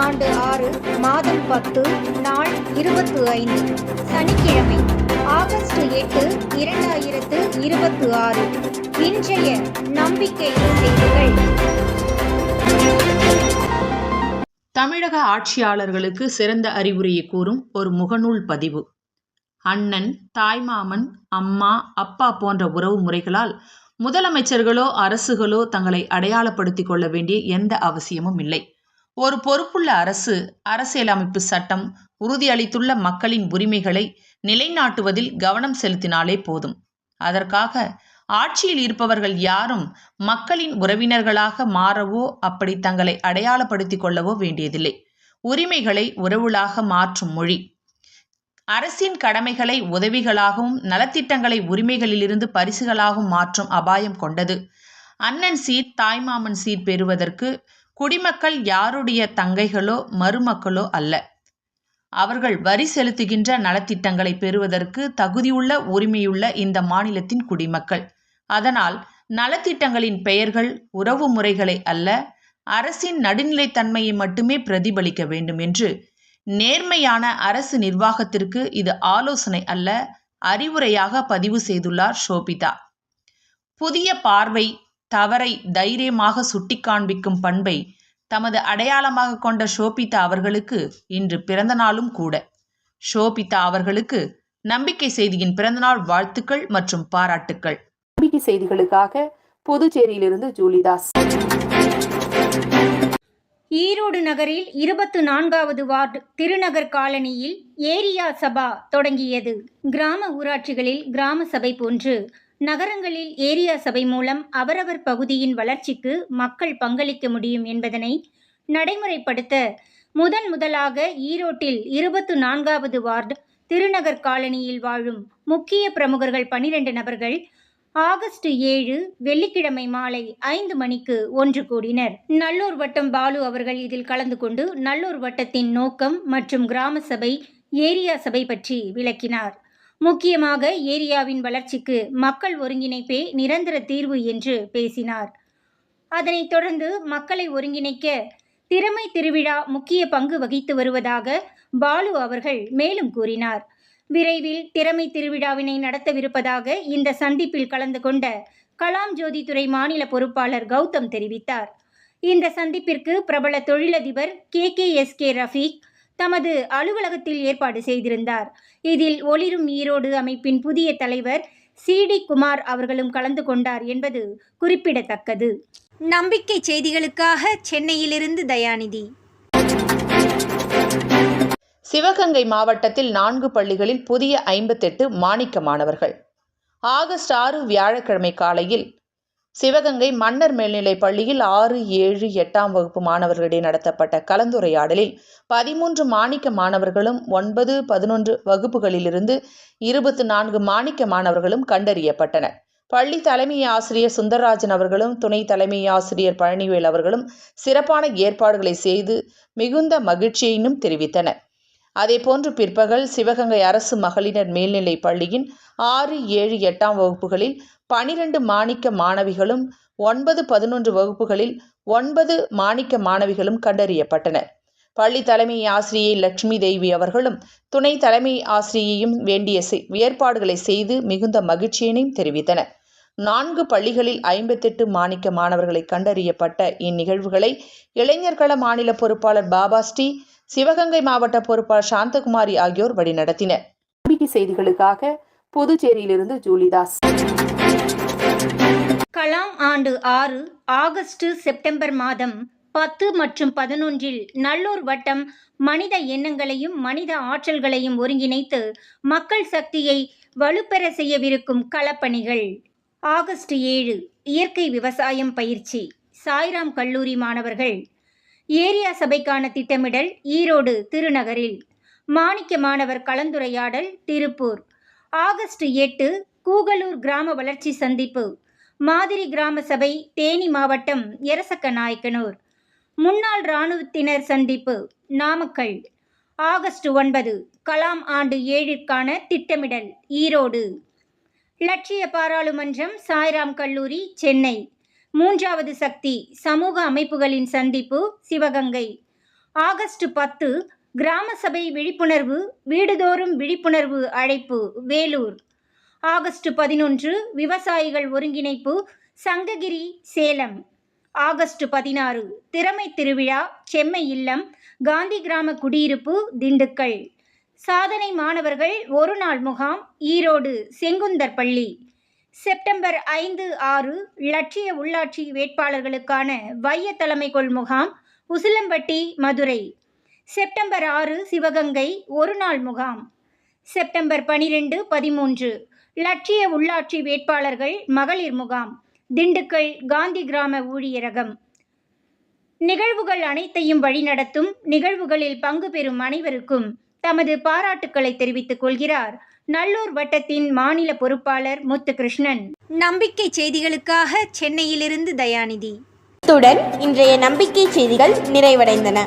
ஆண்டு 6 மாதம் 10 நாள் 25 சனிக்கிழமை ஆகஸ்ட் 8 2026. இன்றைய நம்பிக்கை செய்திகள். தமிழக ஆட்சியாளர்களுக்கு சிறந்த அறிவுரையை கூறும் ஒரு முகநூல் பதிவு. அண்ணன், தாய்மாமன், அம்மா, அப்பா போன்ற உறவு முறைகளால் முதலமைச்சர்களோ அரசுகளோ தங்களை அடையாளப்படுத்திக் கொள்ள வேண்டிய எந்த அவசியமும் இல்லை. ஒரு பொறுப்புள்ள அரசு அரசியலமைப்பு சட்டம் உறுதியளித்துள்ள மக்களின் உரிமைகளை நிலைநாட்டுவதில் கவனம் செலுத்தினாலே போதும். அதற்காக ஆட்சியில் இருப்பவர்கள் யாரும் மக்களின் உறவினர்களாக மாறவோ அப்படி தங்களை அடையாளப்படுத்திக் கொள்ளவோ வேண்டியதில்லை. உரிமைகளை உறவுகளாக மாற்றும் மொழி அரசின் கடமைகளை உதவிகளாகவும் நலத்திட்டங்களை உரிமைகளிலிருந்து பரிசுகளாகவும் மாற்றும் அபாயம் கொண்டது. அண்ணன் சீட், தாய்மாமன் சீட் பெறுவதற்கு குடிமக்கள் யாருடைய தங்கைகளோ மருமக்களோ அல்ல. அவர்கள் வரி செலுத்துகின்ற நலத்திட்டங்களை பெறுவதற்கு தகுதியுள்ள உரிமையுள்ள இந்த மாநிலத்தின் குடிமக்கள். அதனால் நலத்திட்டங்களின் பெயர்கள் உறவு முறைகளை அல்ல, அரசின் நடுநிலைத்தன்மையை மட்டுமே பிரதிபலிக்க வேண்டும் என்று நேர்மையான அரசு நிர்வாகத்திற்கு இது ஆலோசனை அல்ல, அறிவுரையாக பதிவு செய்துள்ளார் ஷோபிதா. புதிய பார்வை தவறை தைரியமாக சுட்டிக்காண்பிக்கும் பண்பை தமது அடையாளமாக கொண்ட ஷோபிதா அவர்களுக்கு இன்று பிறந்த நாளும் கூட. ஷோபிதா அவர்களுக்கு நம்பிக்கை செய்தியின் பிறந்தநாள் வாழ்த்துக்கள் மற்றும் பாராட்டுக்கள். நம்பிக்கை செய்திகளுக்காக புதுச்சேரியிலிருந்து ஜூலிதாஸ். ஈரோடு நகரில் 24வது வார்டு திருநகர் காலனியில் ஏரியா சபா தொடங்கியது. கிராம ஊராட்சிகளில் கிராம சபை போன்று நகரங்களில் ஏரியா சபை மூலம் அவரவர் பகுதியின் வளர்ச்சிக்கு மக்கள் பங்களிக்க முடியும் என்பதனை நடைமுறைப்படுத்த முதலாக ஈரோட்டில் 24வது வார்டு திருநகர் காலனியில் வாழும் முக்கிய பிரமுகர்கள் 12 நபர்கள் ஆகஸ்ட் 7 வெள்ளிக்கிழமை மாலை 5 மணிக்கு ஒன்று கூடினர். நல்லூர் வட்டம் பாலு அவர்கள் இதில் கலந்து கொண்டு நல்லூர் வட்டத்தின் நோக்கம் மற்றும் கிராம சபை, ஏரியா சபை பற்றி விளக்கினார். முக்கியமாக ஏரியாவின் வளர்ச்சிக்கு மக்கள் ஒருங்கிணைப்பே நிரந்தர தீர்வு என்று பேசினார். அதனைத் தொடர்ந்து மக்களை ஒருங்கிணைக்க திறமை திருவிழா முக்கிய பங்கு வகித்து வருவதாக பாலு அவர்கள் மேலும் கூறினார். விரைவில் திறமை திருவிழாவினை நடத்தவிருப்பதாக இந்த சந்திப்பில் கலந்து கொண்ட கலாம் ஜோதி துறை மாநில பொறுப்பாளர் கௌதம் தெரிவித்தார். இந்த சந்திப்பிற்கு பிரபல தொழிலதிபர் KKSK ரஃபீக் தமது அலுவலகத்தில் ஏற்பாடு செய்திருந்தார். இதில் ஒளிரும் ஈரோடு அமைப்பின் புதிய தலைவர் CD குமார் அவர்களும் கலந்து கொண்டார் என்பது குறிப்பிடத்தக்கது. நம்பிக்கை செய்திகளுக்காக சென்னையிலிருந்து தயாநிதி. சிவகங்கை மாவட்டத்தில் 4 பள்ளிகளில் புதிய 58 மாணிக்க மாணவர்கள். ஆகஸ்ட் 6 வியாழக்கிழமை காலையில் சிவகங்கை மன்னர் மேல்நிலைப் பள்ளியில் 6, 7, 8ஆம் வகுப்பு மாணவர்களிடையே நடத்தப்பட்ட கலந்துரையாடலில் 13 மாணிக்க மாணவர்களும் 9, 11 வகுப்புகளிலிருந்து 24 மாணிக்க மாணவர்களும் கண்டறியப்பட்டனர். பள்ளி தலைமை ஆசிரியர் சுந்தரராஜன் அவர்களும் துணை தலைமை ஆசிரியர் பழனிவேல் அவர்களும் சிறப்பான ஏற்பாடுகளை செய்து மிகுந்த மகிழ்ச்சியையும் தெரிவித்தனர். அதேபோன்று பிற்பகல் சிவகங்கை அரசு மகளிர் மேல்நிலைப் பள்ளியின் 6, 7, 8ஆம் வகுப்புகளில் 12 மாணிக்க மாணவிகளும் 9, 11 வகுப்புகளில் 9 மாணிக்க மாணவிகளும் கண்டறியப்பட்டனர். பள்ளி தலைமை ஆசிரியை லட்சுமி தேவி அவர்களும் துணை தலைமை ஆசிரியையும் வேண்டிய ஏற்பாடுகளை செய்து மிகுந்த மகிழ்ச்சியினையும் தெரிவித்தனர். 4 பள்ளிகளில் 58 மாணிக்க மாணவர்களை கண்டறியப்பட்ட இந்நிகழ்வுகளை இளைஞர்கள மாநில பொறுப்பாளர் பாபாஸ்ரீ, சிவகங்கை மாவட்ட பொறுப்பாளர் சாந்தகுமாரி ஆகியோர் வழிநடத்தினர். நம்பிக்கை செய்திகளுக்காக புதுச்சேரியிலிருந்து ஜூலிதாஸ். கலாம் ஆண்டு 6 ஆகஸ்ட் செப்டம்பர் மாதம் 10 மற்றும் 11இல் நல்லூர் வட்டம் மனித எண்ணங்களையும் மனித ஆற்றல்களையும் ஒருங்கிணைத்து மக்கள் சக்தியை வலுப்பெற செய்யவிருக்கும் களப்பணிகள். ஆகஸ்ட் 7 இயற்கை விவசாயம் பயிற்சி, சாய்ராம் கல்லூரி மாணவர்கள். ஏரியா சபைக்கான திட்டமிடல் ஈரோடு திருநகரில். மாணிக்க மாணவர் கலந்துரையாடல் திருப்பூர். ஆகஸ்ட் 8 கூகலூர் கிராம வளர்ச்சி சந்திப்பு, மாதிரி கிராம சபை தேனி மாவட்டம் எரசக்க நாயக்கனூர். முன்னாள் இராணுவத்தினர் சந்திப்பு நாமக்கல். ஆகஸ்ட் 9 கலாம் ஆண்டு 7ற்கான திட்டமிடல் ஈரோடு. லட்சிய பாராளுமன்றம் சாய்ராம் கல்லூரி சென்னை. 3வது சக்தி சமூக அமைப்புகளின் சந்திப்பு சிவகங்கை. ஆகஸ்ட் 10 கிராம சபை விழிப்புணர்வு, வீடுதோறும் விழிப்புணர்வு அழைப்பு, வேலூர். ஆகஸ்ட் 11 விவசாயிகள் ஒருங்கிணைப்பு, சங்ககிரி, சேலம். ஆகஸ்ட் 16 திறமை திருவிழா, செம்மை இல்லம், காந்தி கிராம குடியிருப்பு, திண்டுக்கல். சாதனை மாணவர்கள் ஒரு நாள் முகாம், ஈரோடு, செங்குந்தர் பள்ளி. செப்டம்பர் 5, 6 லட்சிய உள்ளாட்சி வேட்பாளர்களுக்கான வைய தலைமைக்கொள் முகாம், உசிலம்பட்டி, மதுரை. செப்டம்பர் 6 சிவகங்கை ஒரு நாள் முகாம். செப்டம்பர் 12, 13 லட்சிய உள்ளாட்சி வேட்பாளர்கள் மகளிர் முகாம், திண்டுக்கல், காந்தி கிராம ஊழியரகம். நிகழ்வுகள் அனைத்தையும் வழிநடத்தும், நிகழ்வுகளில் பங்கு பெறும் அனைவருக்கும் தமது பாராட்டுக்களை தெரிவித்துக் கொள்கிறார் நல்லூர் வட்டத்தின் மாநில பொறுப்பாளர் முத்துகிருஷ்ணன். நம்பிக்கை செய்திகளுக்காக சென்னையிலிருந்து தயாநிதி. இத்துடன் இன்றைய நம்பிக்கை செய்திகள் நிறைவடைந்தன.